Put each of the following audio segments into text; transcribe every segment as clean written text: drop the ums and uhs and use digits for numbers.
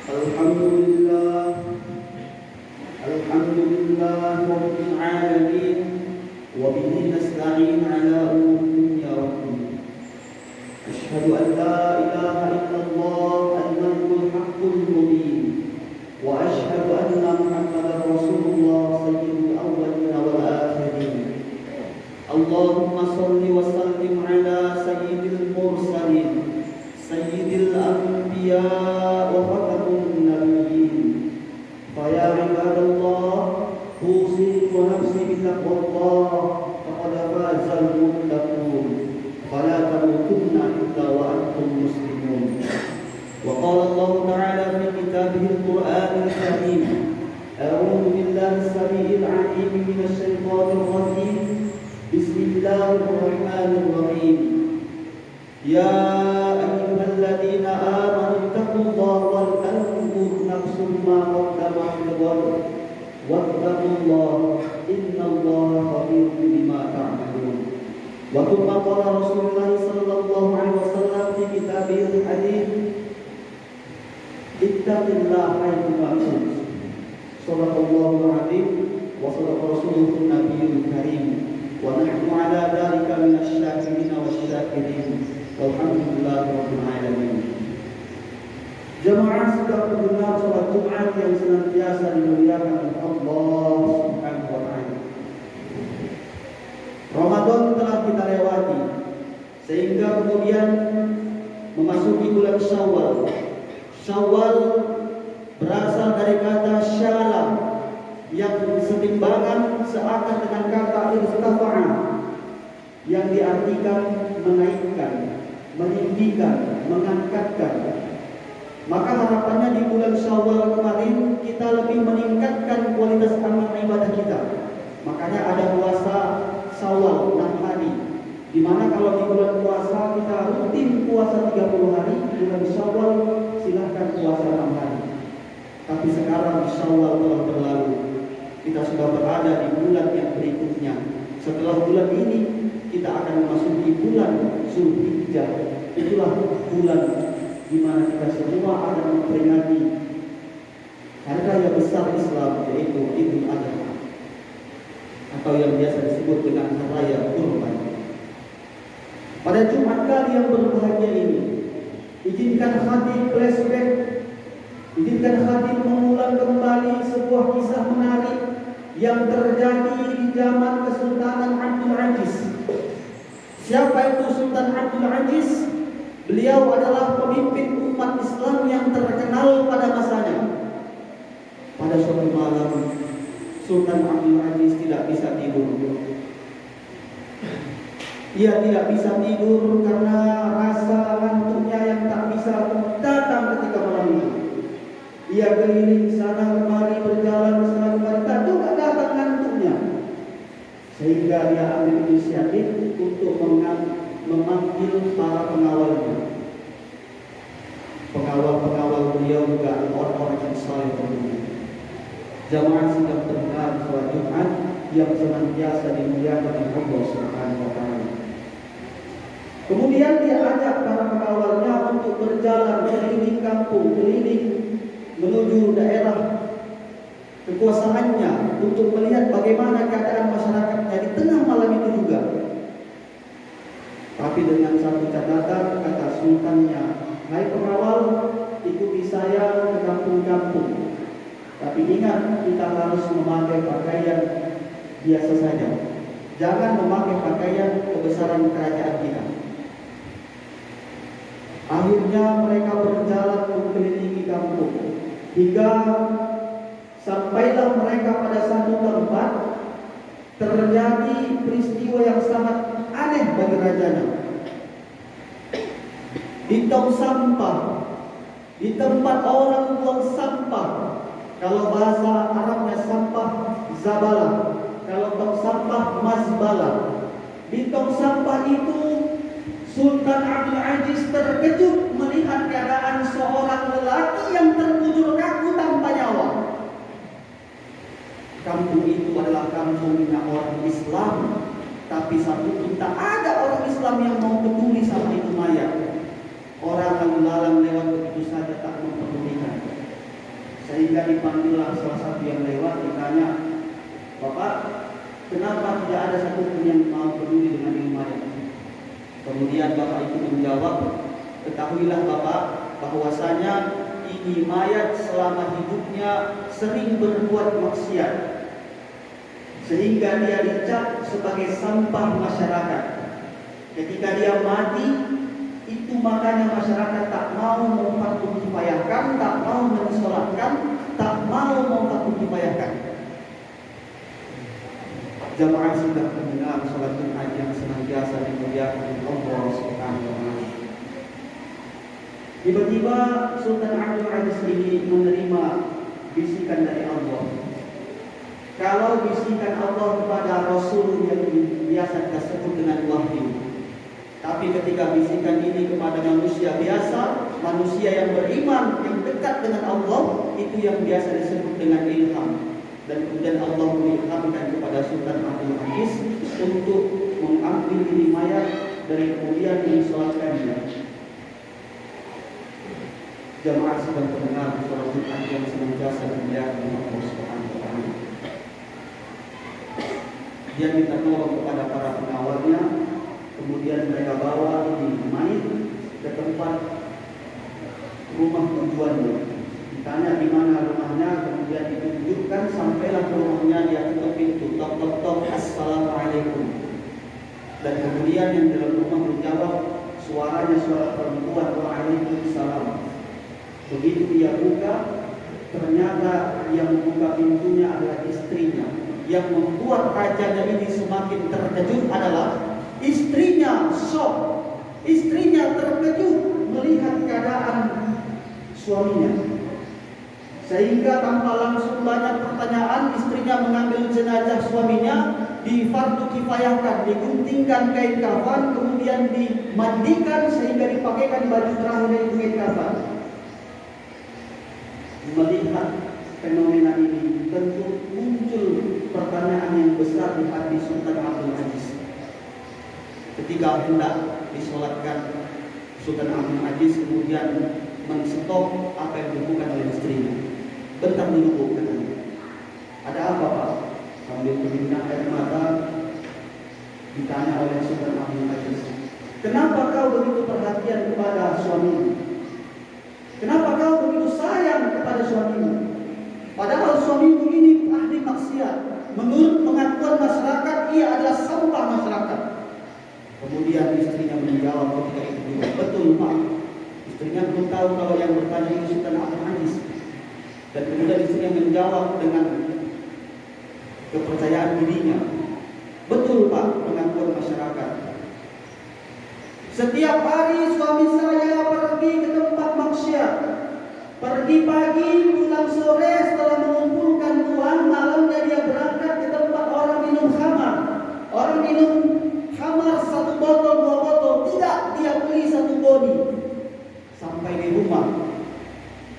Alhamdulillah, Alhamdulillah Rabbil Alamin, wa bihi nasta'in ala umuri dunya wa din. Asyhadu an la ilaha illallah al-malikul haqqul mubin, wa asyhadu anna Muhammadar Rasulullah sayyidul awwalin wal akhirin. Allahumma shalli wa sallim ala sayyidil mursalin, sayyidil anbiya wa khatamun nabiyyin. Faya ibadallah, usikum wa nafsi bittaqwallah, faqad fazal muttaqun. Fala tamutunna illa wa antum muslimun. Wa qala Allah ta'ala fi kitabihil Qur'anil karim, a'udzu billahi as-sami'il 'alim minasy syaithanir rajim. Bismillahirrahmanirrahim. Ya ayyuhalladzina amanu taqullaha wal tanzur nafsum ma qaddamat lighad wattaqullaha innallaha khabirum bima ta'malun. Wa kama qala Rasulullah sallallahu alaihi wasallam fi kitabihil hadits, ittaqillaha haitsu ma kunt. Shallallahul alaihi wa sallam rasulun nabiyyul karim. Wa nahnu ala dzalika minasy syakirin wasyakirin. Walhamdulillahi rabbil alamin. Jemaah sedang mendengar salat Jumat yang senantiasa dimuliakan oleh Allah Subhanahu wa taala. Ramadan telah kita lewati, sehingga kemudian memasuki bulan Syawal. Syawal berasal dari kata syala, yang setimbangan seakan dengan kata irtafa'a, yang diartikan menaikkan, meninggikan, mengangkatkan. Maka harapannya di bulan Syawal kemarin kita lebih meningkatkan kualitas amal ibadah kita. Makanya ada puasa Syawal 6 hari, di mana kalau di bulan puasa kita rutin puasa 30 hari, di bulan Syawal silahkan puasa 6 hari. Tapi sekarang Syawal telah berlalu, kita sudah berada di bulan yang berikutnya. Setelah bulan ini kita akan memasuki bulan Zulhijjah. Itulah bulan di mana kita semua akan memperingati hari raya besar Islam, yaitu Idul Adha, atau yang biasa disebut dengan hari raya Kurban. Pada Jumat kali yang berbahagia ini, izinkan hati flashback, izinkan hati mengulang kembali sebuah kisah menarik yang terjadi di zaman Kesultanan Abdul Aziz. Siapa itu Sultan Abdul Aziz? Beliau adalah pemimpin umat Islam yang terkenal pada masanya. Pada suatu malam, Sultan Abdul Aziz tidak bisa tidur. Ia tidak bisa tidur karena rasa ngantuknya yang tak bisa datang ketika malam itu. Ia keliling sana kemari, berjalan sana kemari, tak datang ngantuknya. Sehingga dia ambil inisiatif untuk memanggil para pengawalnya. Pengawal-pengawal beliau juga orang-orang yang saleh tentunya. Jamaah sedang mendengar salat Jumat yang senantiasa dimuliakan oleh Allah Subhanahu wa taala. Kemudian dia ajak para pengawalnya untuk berjalan keliling kampung, keliling menuju daerah kekuasaannya untuk melihat bagaimana keadaan masyarakatnya di tengah malam itu juga. Tapi dengan satu catatan, kata sultannya, "Hai pengawal, ikuti saya ke kampung-kampung. Tapi ingat, kita harus memakai pakaian biasa saja. Jangan memakai pakaian kebesaran kerajaan kita." Akhirnya mereka berjalan mengelilingi kampung hingga sampailah mereka pada satu tempat. Terjadi peristiwa yang sangat aneh bagi rajanya. Di tong sampah, di tempat orang buang sampah, kalau bahasa Arabnya sampah zabalah, kalau tong sampah mazbalah. Di tong sampah itu Sultan Abdul Aziz terkejut melihat keadaan seorang lelaki yang terbujur kaku tanpa nyawa. Kampung itu adalah kampungnya orang Islam, tapi satu pun tak ada orang Islam yang mau peduli sama itu mayat. Orang lalu lalang lewat begitu saja Kemudian dipanggillah salah satu yang lewat, ditanya, "Bapak, kenapa tidak ada satupun yang mau peduli dengan ini mayat?" Kemudian bapak itu menjawab, "Ketahuilah Bapak, bahwasanya ini mayat selama hidupnya sering berbuat maksiat, sehingga dia dicap sebagai sampah masyarakat. Ketika dia mati, itu makanya masyarakat tak mau memperkukifayakan, tak mau mensolatkan, tak mau memperkukifayakan." Jamaah sudah mendengar salat Jumat yang senantiasa dimuliakan Allah Subhanahu wa taala. Tiba-tiba Sultan Abdul Aziz ini menerima bisikan dari Allah. Kalau bisikan Allah kepada Rasul yang biasa kita sebut dengan wahyu, tapi ketika bisikan ini kepada manusia biasa, manusia yang beriman, yang dekat dengan Allah, itu yang biasa disebut dengan ilham. Dan kemudian Allah mengilhamkan kepada Sultan Abdul Aziz untuk mengambil ini mayat dan kemudian disolatkannya. Jamaah sedang mendengar sholat Jumat yang senantiasa dimuliakan Allah Subhanahu wa taala. Dia minta tolong kepada para pengawalnya, kemudian mereka bawa ini mayat ke tempat rumah tujuannya. Ditanya di mana rumahnya, kemudian ditunjukkan, sampailah ke rumahnya, dia ketuk pintu, tok tok tok, assalamualaikum. Dan kemudian yang dalam rumah menjawab, suaranya suara perempuan, waalaikumsalam. Begitu dia buka, ternyata yang membuka pintunya adalah istrinya. Yang membuat rajanya ini semakin terkejut adalah istrinya shock, istrinya terkejut melihat keadaan suaminya. Sehingga tanpa langsung banyak pertanyaan, istrinya mengambil jenazah suaminya, difardu kifayahkan, diguntingkan kain kafan, kemudian dimandikan sehingga dipakaikan baju terakhir yaitu kain kafan. Melihat fenomena ini, tentu muncul pertanyaan yang besar di hati Sultan Abdul Aziz. Ketika hendak disolatkan, Sultan Abdul Aziz kemudian menstop apa yang dilakukan oleh istrinya. "Bentar dulu Bu," katanya. "Ada apa Pak?" Sambil berlinang air mata ditanya oleh Sultan Abdul Aziz, "Kenapa kau begitu perhatian kepada suamimu? Kenapa kau begitu sayang kepada suamimu? Padahal suamimu ini ahli maksiat. Menurut pengakuan masyarakat, ia adalah sampah masyarakat." Kemudian istrinya menjawab ketika itu, "Betul Pak." Istrinya belum tahu kalau yang bertanya ini Sultan Abdul Aziz. Dan kemudian istrinya menjawab dengan kepercayaan dirinya, "Betul Pak, pengakuan masyarakat. Setiap hari suami saya pergi ke tempat maksiat. Pergi pagi, pulang sore, setelah mengumpulkan uang, malamnya dia berangkat ke tempat orang minum khamar. Orang minum khamar 1 botol, 2 botol, tidak, dia beli 1 bodi. Sampai di rumah,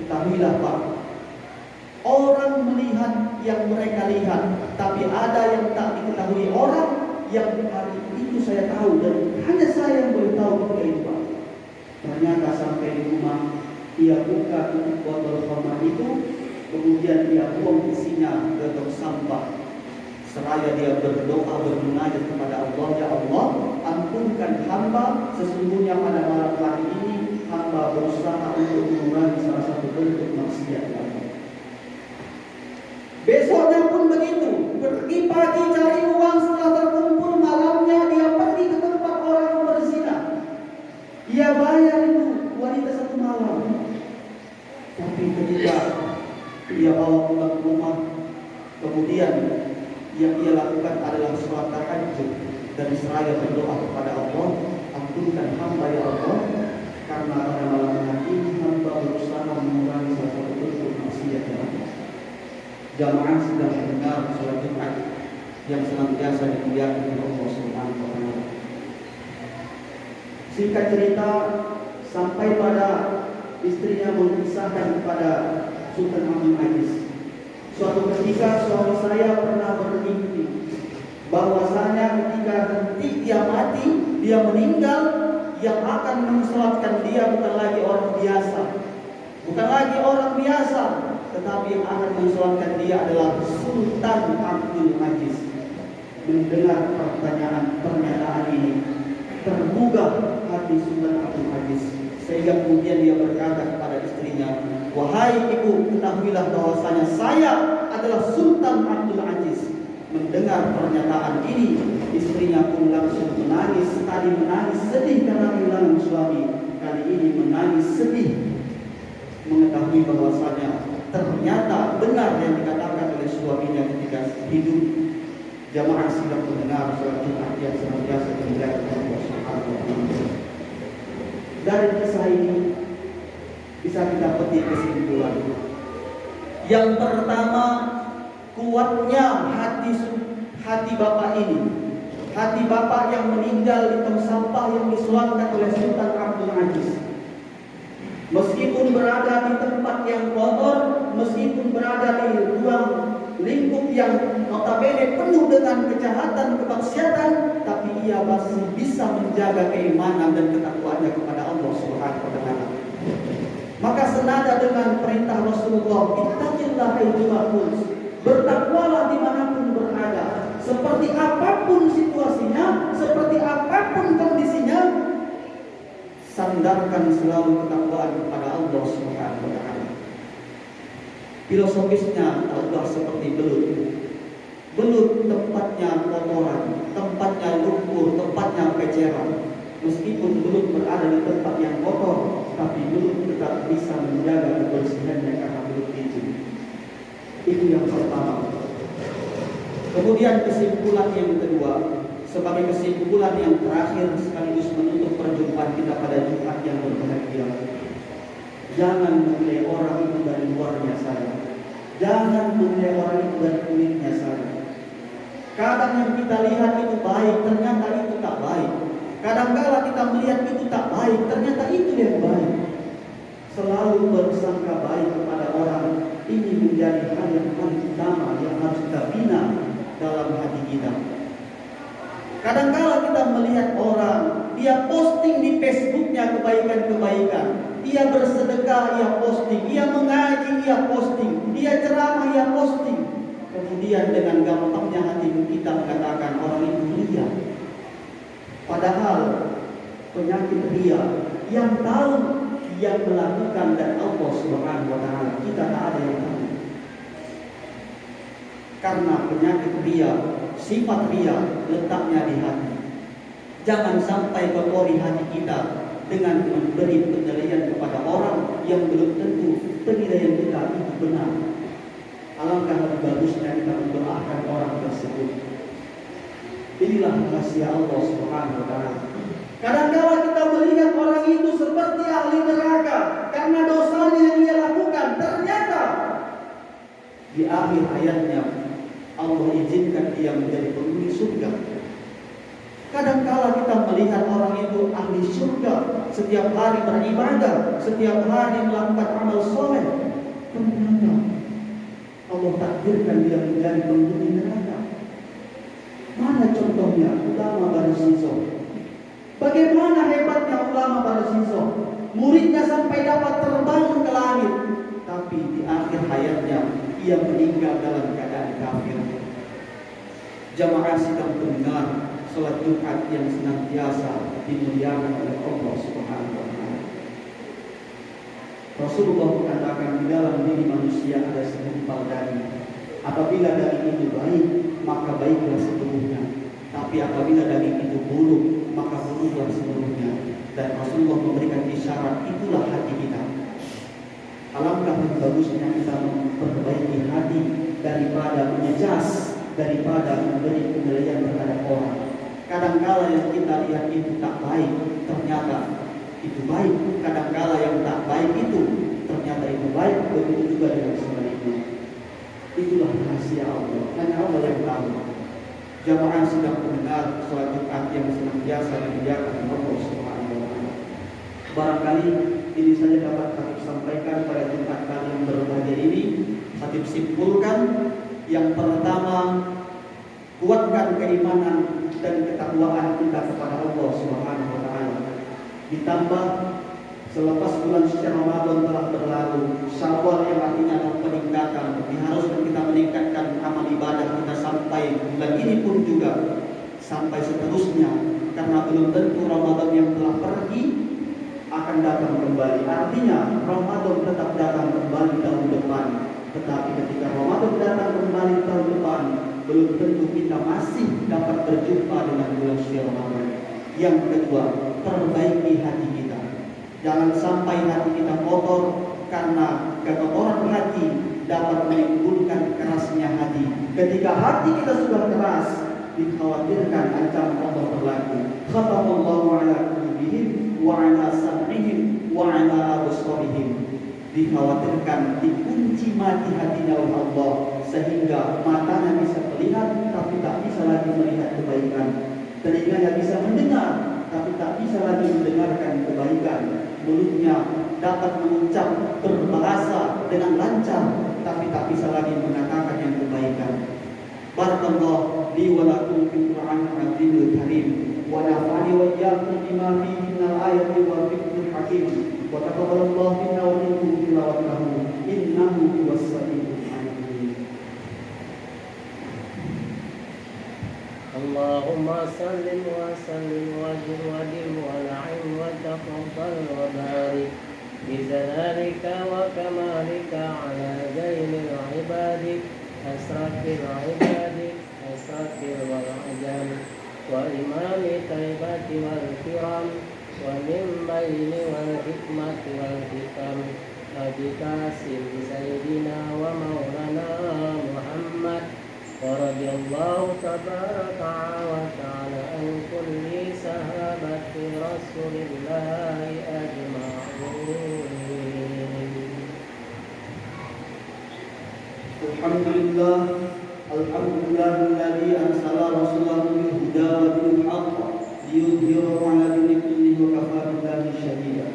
ketahuilah Pak, orang melihat yang mereka lihat, tapi ada yang tak diketahui orang yang hari itu saya tahu dan hanya saya yang boleh tahu ketika itu Pak. Ternyata sampai di rumah, dia buka tutup botol khamar itu, kemudian dia buang isinya ke tong sampah. Seraya dia berdoa bermunajat kepada Allah, "Ya Allah, ampunkan hamba, sesungguhnya pada malam hari ini hamba berusaha untuk mengurangi salah satu bentuk maksiat." Besoknya pun begitu, pergi pagi cari uang, setelah terkumpul malamnya dia pergi ke tempat orang yang berzina. Ia bayar itu wanita 1 malam. Tapi ketika dia bawa pulang ke rumah, kemudian yang ia lakukan adalah sholat tahajud dan seraya berdoa kepada Allah, "Ampunkan hamba ya Allah, karena pada malam hari ini hamba berusaha mengurangi salah satu bentuk maksiat ya Allah." Jamaah sedang mendengar sholat Jumat yang senantiasa dimuliakan oleh Allah Subhanahu wa taala. Singkat cerita, sampai pada istrinya mengisahkan kepada Sultan Abdul Aziz, "Suatu ketika suami saya pernah bermimpi bahwasanya ketika nanti dia mati, dia meninggal, yang akan mensolatkan dia bukan lagi orang biasa, tetapi yang akan mensolatkan dia adalah Sultan Abdul Aziz. Mendengar pernyataan ini, tergugah hati Sultan Abdul Aziz, sehingga kemudian dia berkata kepada istrinya, "Wahai ibu, ketahuilah bahwasanya saya adalah Sultan Abdul Aziz." Mendengar pernyataan ini, istrinya pun langsung menangis. Tadi menangis sedih karena kehilangan suami, kali ini menangis sedih mengetahui bahwasanya ternyata benar yang dikatakan oleh suaminya ketika hidup. Jamaah sidang pendengar salat Jumat yang senantiasa dimuliakan Allah Subhanahu wa taala. Dari kisah ini bisa kita petik kesimpulan. Yang pertama, kuatnya hati bapak ini. Hati bapak yang meninggal di tong sampah yang disolatkan oleh Sultan Abdul Aziz. Meskipun berada di tempat yang kotor, meskipun berada di ruang lingkup yang notabene penuh dengan kejahatan, kemaksiatan, tapi ia masih bisa menjaga keimanan dan ketakwaannya kepada Allah Subhanahu wa taala. Maka senada dengan perintah Rasulullah, ittaqillah haitsu kunta, bertakwalah dimanapun berada, seperti apapun situasinya, seperti apapun kondisinya, sandarkan selalu ketakwaan kepada Allah Subhanahu wa taala. Filosofisnya Allah seperti belut. Belut tempatnya kotoran, tempatnya lumpur, tempatnya peceran. Meskipun belut berada di tempat yang kotor, tapi belut tetap bisa menjaga kebersihannya karena belut itu. Itu yang pertama. Kemudian kesimpulan yang kedua, sebagai kesimpulan yang terakhir sekaligus menutup perjumpaan kita pada Jumat yang berbahagia. Jangan menilai orang itu dari luarnya saja. Jangan menilai orang itu dari kulitnya saja. Kadang yang kita lihat itu baik, ternyata itu tak baik. Kadang-kala kita melihat itu tak baik, ternyata itu yang baik. Selalu bersangka baik kepada orang, ini menjadi hal yang paling utama yang harus kita bina dalam hati kita. Kadang-kala kita melihat orang, dia posting di Facebooknya kebaikan-kebaikan. Dia bersedekah, ia posting. Dia mengaji, ia posting. Dia ceramah, ia posting. Kemudian dengan gampangnya hati kita mengatakan orang itu ria. Padahal penyakit ria yang tahu yang melakukan dan Allah Subhanahu wa taala, kita tak ada yang tahu. Karena penyakit ria, sifat ria letaknya di hati. Jangan sampai kotori hati kita dengan memberi penilaian kepada orang yang belum tentu penilaian kita itu benar. Alangkah lebih bagusnya kita mendoakan orang tersebut. Inilah rahasia Allah Subhanahu wa taala. Kadang-kala kita melihat orang itu seperti ahli neraka karena dosanya yang dia lakukan. Ternyata di akhir hayatnya Allah izinkan dia menjadi penghuni surga. Kadang-kala kita melihat orang itu ahli surga, setiap hari beribadah, setiap hari melakukan amal soleh. Ternyata Allah takdirkan dia menjadi penghuni neraka. Mana contohnya ulama Barasiso? Bagaimana hebatnya ulama Barasiso? Muridnya sampai dapat terbang ke langit, tapi di akhir hayatnya ia meninggal dalam keadaan kafir. Jamaah sidang pendengar salat Jumat yang senantiasa dimuliakan oleh Allah Subhanahu wa taala. Rasulullah mengatakan di dalam diri manusia ada segumpal daging. Apabila daging itu baik, maka baiklah seluruhnya. Tapi apabila daging itu buruk, maka buruklah seluruhnya. Dan Rasulullah memberikan isyarat, itulah hati kita. Alangkah lebih bagusnya kita memperbaiki hati daripada menyecas, daripada memberi penilaian terhadap orang. Kadangkala yang kita lihat itu tak baik, ternyata itu baik. Kadangkala yang tak baik itu ternyata itu baik. Begitu juga dengan sebaliknya. Itulah rahasia Allah. Hanya Allah yang tahu. Jamaah sidang pendengar salat Jumat yang senantiasa dimuliakan Allah Subhanahu wa taala. Barangkali ini saja dapat kami sampaikan pada Jumat kali yang berbahagia ini. Kami simpulkan yang pertama, kuatkan keimanan dan ketakwaan kita kepada Allah Subhanahu wa taala. Ditambah Selepas bulan suci Ramadan telah berlalu, Syawal yang artinya adalah peningkatan, diharuskan kita meningkatkan amal ibadah kita sampai bulan ini pun juga sampai seterusnya, karena belum tentu Ramadan yang telah pergi akan datang kembali. Artinya Ramadan tetap datang kembali tahun depan, tetapi ketika Ramadan datang kembali tahun depan, belum tentu kita masih dapat berjumpa dengan bulan suci Ramadan. Yang kedua, perbaiki hati kita. Jangan sampai hati kita kotor, karena kekotoran hati dapat menimbulkan kerasnya hati. Ketika hati kita sudah keras, dikhawatirkan ancaman Allah berlaku. Khatamallahu ala qulubihim wa ala sam'ihim wa ala absarihim. Dikhawatirkan dikunci mati hatinya oleh Allah, sehingga matanya bisa melihat tapi tak bisa lagi melihat kebaikan. Telinganya bisa mendengar tapi tak bisa lagi mendengarkan kebaikan. Mulutnya dapat mengucap berbahasa dengan lancar, tapi tak bisa lagi mengatakan yang kebaikan. Barakallahu li wa lakum fil Qur'anil Azimil Karim, wa nafa'ani wa iyyakum bima fihi minal ayati wal fiqhil hakim, wa taqabbalallahu minna wa minkum tilawatahu innahu huwas samiul alim. Allahumma sallim wa sallim wa jil wa dim wa na'im wa taqabbal wa barik bizalalika wa kamalika ala zainil ibadik asrafil ibadik asrafil wal ajam wa imami taibati wal kiram wa min bayni wal hikmati wal hikam Abi Qasim Sayyidina wa maulana Muhammad ورضي الله تبارك وتعالى عن كل صحابة رسول الله أجمعين. Alhamdulillah, alhamdulillah alladzi arsala rasulahu bil huda wa dinil haqq liyudhhirahu 'ala dini kullihi wa kafaa billahi shahida.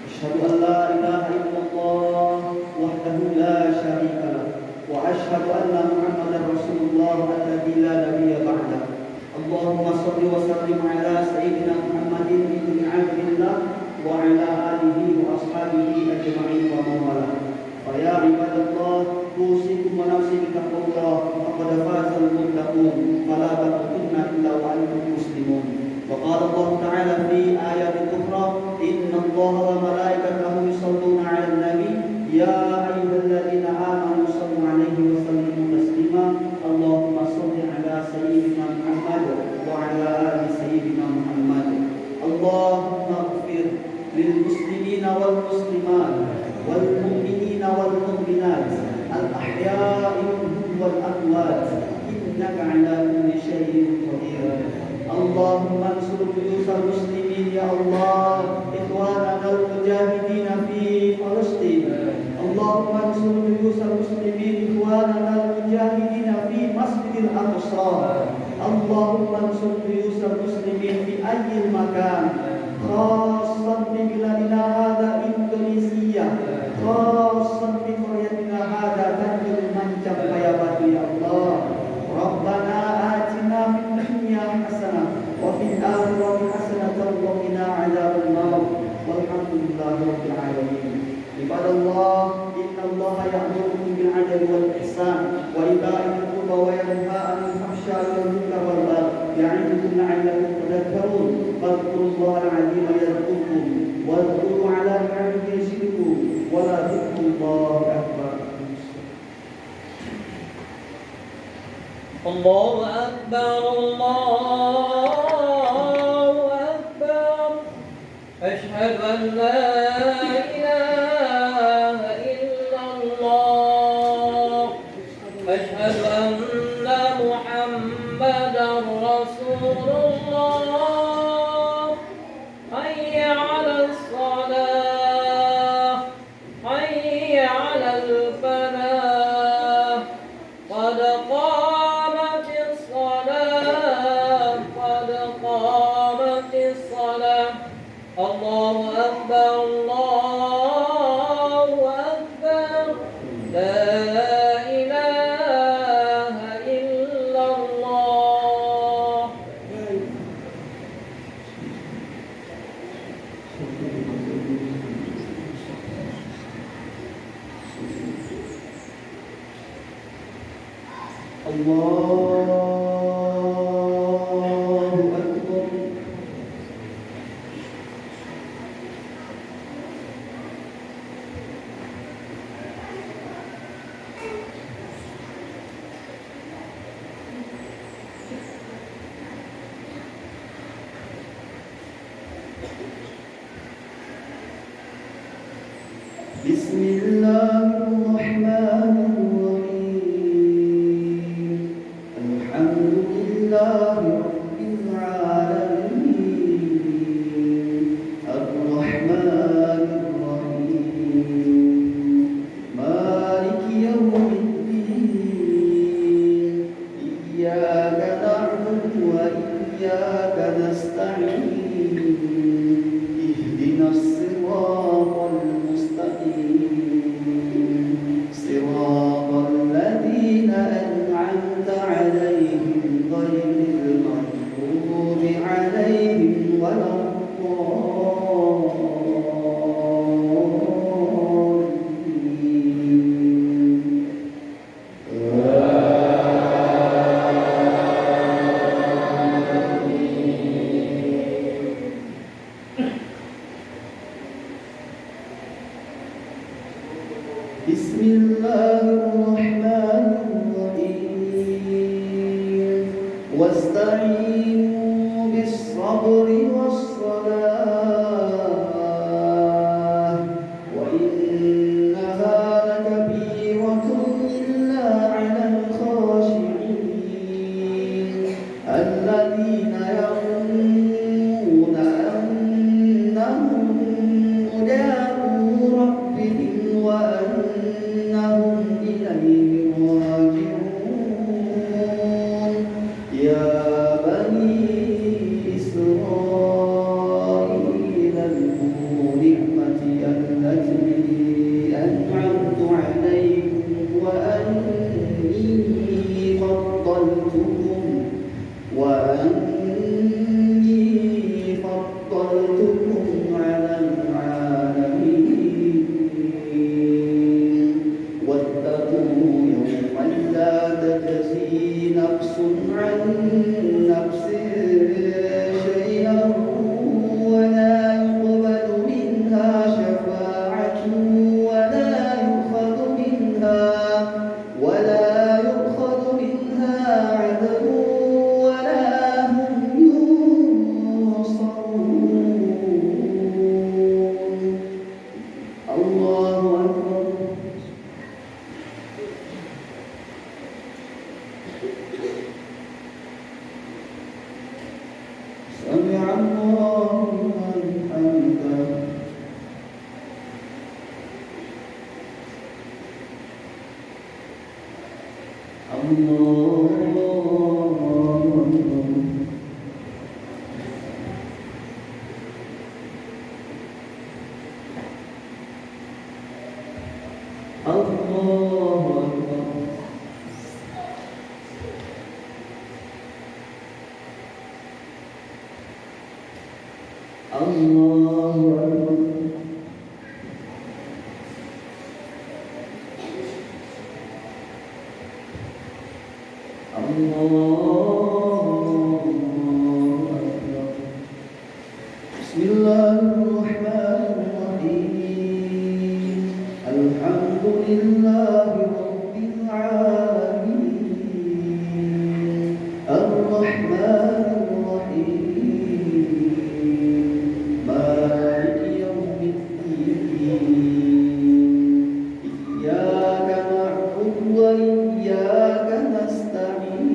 Asyhadu an la ilaha illallah wahdahu la syarika lah. وأشهد أن محمدا رسول الله الذي لا نبي بعده. اللهم صل وسلم على سيدنا محمد بن عبد الله وعلى آله وأصحابه أجمعين ومن والاه. فيا عباد الله أوصيكم ونفسي بتقوى الله فقد فاز المتقون فلا تموتن إلا وأنتم مسلمون. وقال الله تعالى في آيات أخرى إن الله وملائكته يصلون على النبي يا أيها الذين آمنوا صلوا عليه وسلموا تسليما. اللهم صل على سيدنا محمد وعلى آل سيدنا محمد. اللهم اغفر للمسلمين والمسلمات والمؤمنين والمؤمنات الأحياء منهم والأموات إنك على كل شيء قدير. اللهم انصر جيوش المسلمين يا الله، إخواننا المجاهدين في فلسطين. اللهم انصر جيوش المسلمين إخواننا المجاهدين في مسجد الأقصى. اللهم انصر جيوش المسلمين في أي مكان، خاصة في بلادنا هذا إندونيسيا، خاصة في قريتنا هذا تنجل المنجم فيابات يا الله. ربنا آتنا في الدنيا حسنة وفي الآخرة حسنة وقنا عذاب النار والحمد لله رب العالمين. عباد الله إن الله يأمركم بالعدل والإحسان وإيتاء ذي القربى وينهى عن الفحشاء والمنكر والبغي يعظكم لعلكم تذكرون. فاذكروا الله العظيم يذكركم واذكروا على نعمه يزدكم ولذكر الله أكبر. الله أكبر الله أكبر أشهد أن لا إله إلا الله أشهد أن محمدا رسول الله. حي على الصلاة حي على الفلاح قد قامت الصلاة قد قامت الصلاة. الله أكبر الله أكبر لا إله إلا الله. Allahu Akbar. Bismillahirrahmanirrahim. Alhamdulillahi rabbil alamin. Ar-Rahmanir Rahim. Maliki yaumiddin. Iyyaka na'budu wa iyyaka nasta'in. Ihdinas siratal mustaqim. Siratal ladzina an'amta 'alaihim ghairil maghdubi 'alaihim waladdallin. Bismillahirrahmanirrahim. Wasta'inu bis-sabri was-salah. Wa innaha lakabiratun illa 'alal khashi'in. Alladzina yazunnuna annahum mulaqu rabbihim wa annahum ilayhi raji'un. Ya bani Israil اذكروا نعمتي التي أنعمت عليكم وأني فضلتكم على العالمين. واتقوا يوما لا تجزي نفس عن نفس شيئا ولا يقبل منها شفاعة ولا يؤخذ منها عدل ولا هم ينصرون. الله أكبر. سمع الله لمن حمده. Bismillahirrahmanirrahim. Alhamdulillahi rabbil alamin. Ar-Rahmanir Rahim. Maliki yaumiddin. Iyyaka na'budu wa iyyaka nasta'in.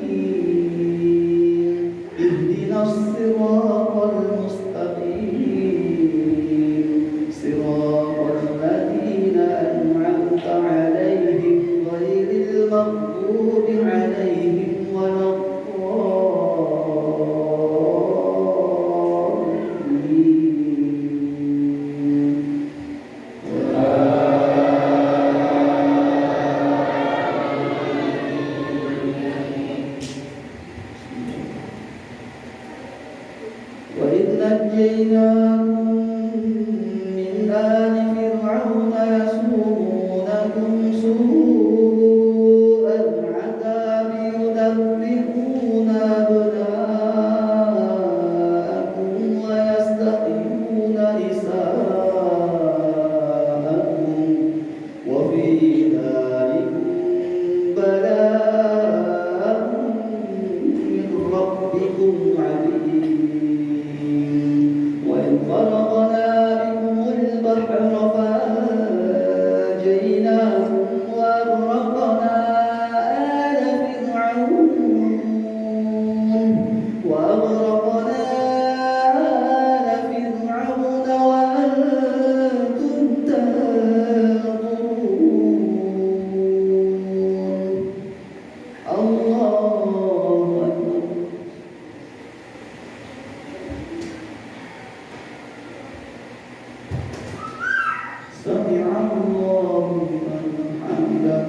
الله لمن حمده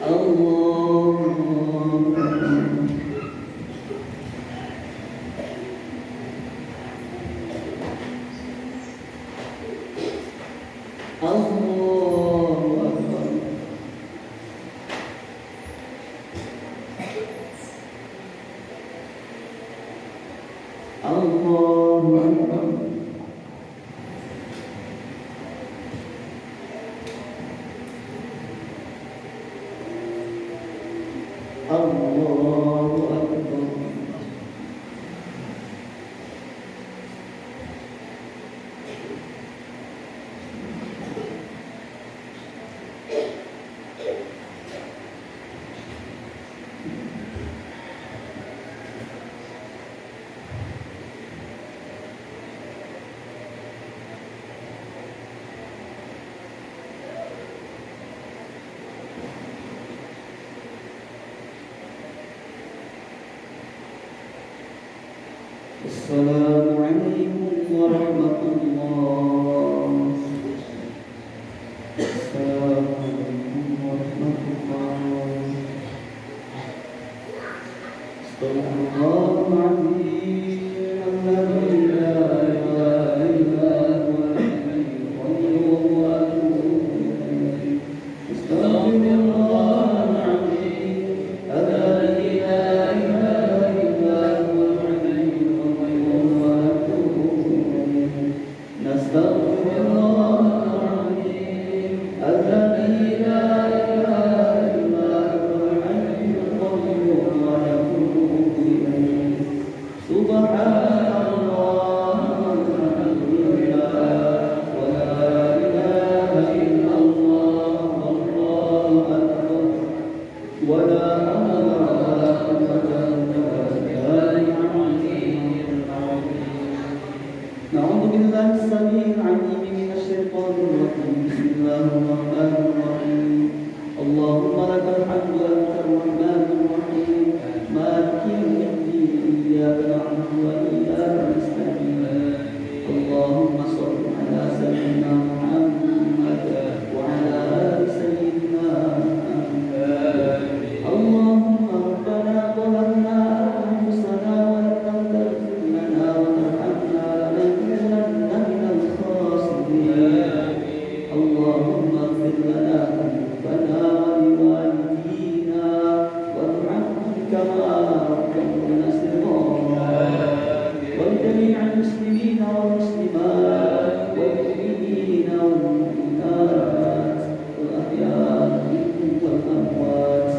الله أكبر الله أكبر الله أكبر السلام عليكم ورحمة الله. السلام عليكم ورحمة الله. استغفر الله العظيم الذي لا إله إلا هو الحي القيوم وأتوب إليه. استغفر الله العظيم الذي لا إله إلا هو الحي القيوم وأتوب إليه. نستغفر الله العظيم الذي لا إله إلا هو الحي القيوم وأتوب إليه. سبحان الله والحمد لله ولا إله إلا الله والله أكبر ولا حول ولا قوة إلا بالله العلي العظيم. نعوذ بالله السميع العليم من الشيطان الرجيم. بسم الله الرحمن الرحيم. اللهم لك الحمد أنت الرحمن الرحيم مالك يوم الدين. إياك نعبد وإياك نستعين. اللهم صل على سيدنا محمد وعلى آل سيدنا محمد. اللهم ربنا ظلمنا أنفسنا وإن لم تغفر لنا وترحمنا لنكونن من الخاسرين. اللهم اغفر لنا ذنوبنا ولوالدينا وارحمهم كما ربونا صغارا ولجميع المسلمين والمسلمات والمؤمنين والمؤمنات الأحياء منهم والأموات.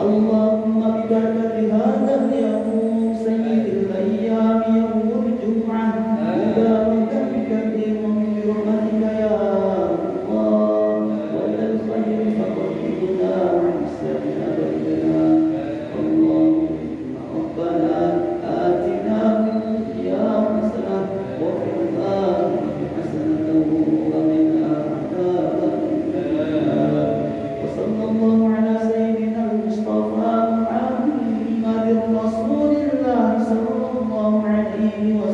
اللهم ببركة هذا اليوم سيد الأيام يوم الجمعة مباركا كثير برحمتك يا الله وإلى الخير فقربنا عن سر أبدنا. اللهم ربنا آتنا في الدنيا حسنة وفي الآخرة حسنة وقنا عذاب النار. وصلى الله على سيدنا المصطفى محمد رسول الله صلى الله عليه وسلم.